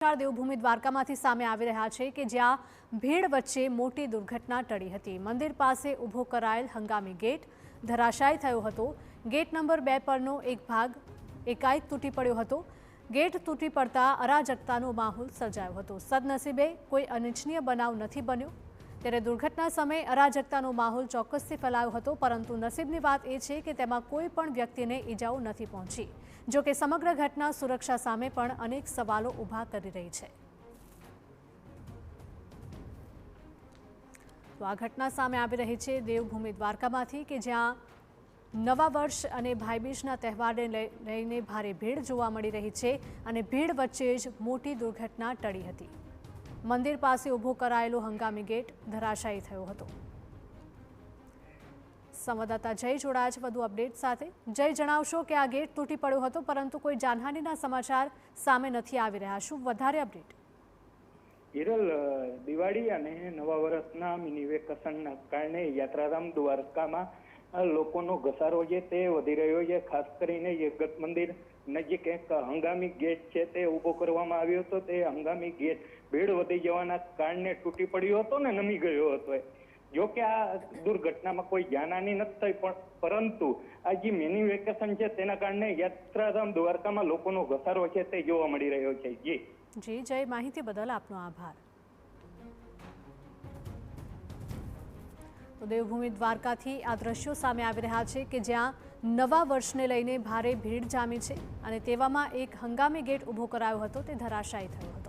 સમાચાર દેવભૂમિ દ્વારકામાંથી સામે આવી રહ્યા છે કે જ્યાં ભીડ વચ્ચે મોટી દુર્ઘટના ટળી હતી। મંદિર પાસે ઊભો કરાયેલ હંગામી ગેટ ધરાશાયી થયો હતો। ગેટ નંબર 2 પરનો એક ભાગ એકાએક તૂટી પડ્યો હતો। ગેટ તૂટી પડતા અરાજકતાનો માહોલ સર્જાયો હતો। સદનસીબે કોઈ અનિચ્છનીય બનાવ નથી બન્યો। ત્યારે દુર્ઘટના સમયે અરાજકતાનો માહોલ ચોક્કસથી ફેલાયો હતો, પરંતુ નસીબની વાત એ છે કે તેમાં કોઈ પણ વ્યક્તિને ઈજાઓ નથી પહોંચી। જો કે સમગ્ર ઘટના સુરક્ષા સામે પણ અનેક સવાલો ઊભા કરી રહી છે। તો આ ઘટના સામે આવી રહી છે દેવભૂમિ દ્વારકામાંથી કે જ્યાં નવા વર્ષ અને ભાઈબીજના તહેવારને લઈને ભારે ભીડ જોવા મળી રહી છે અને ભીડ વચ્ચે જ મોટી દુર્ઘટના ટળી હતી। મંદિર પાસે ઊભો કરાયેલો હંગામી ગેટ ધરાશાયી થયો હતો। સંવાદદાતા જય જોડાયા છે વધુ અપડેટ સાથે। જય, જણાવશો કે આ ગેટ તૂટી પડ્યો હતો, પરંતુ કોઈ જાનહાનિના સમાચાર સામે નથી આવી રહ્યા। શું વધારે અપડેટ? હિરલ, દિવાળી અને નવા વર્ષના મિની વેકેશનના કારણે યાત્રાધામ દ્વારકામાં લોકોનો ઘસારો છે તે વધી રહ્યો છે। ખાસ કરીને જગત મંદિર નજીક એક હંગામી ગેટ છે તે ઊભો કરવામાં આવ્યો હતો। તે હંગામી ગેટ ભીડ વધી જવાના કારણે તૂટી પડ્યો હતો ને નમી ગયો હતો। જો કે આ દુર્ઘટનામાં કોઈ જાનહાની નથી થઈ, પરંતુ આ જે મિની વેકેશન છે તેના કારણે યાત્રાધામ દ્વારકામાં લોકોનો ઘસારો છે તે જોવા મળી રહ્યો છે। જી જય, માહિતી બદલ આપનો આભાર। તો દેવભૂમિ દ્વારકાથી આ દ્રશ્યો સામે આવી રહ્યા છે કે જ્યાં નવા વર્ષને લઈને ભારે ભીડ જામી છે અને તેવામાં એક હંગામી ગેટ ઊભો કરાયો હતો, તે ધરાશાયી થયો હતો।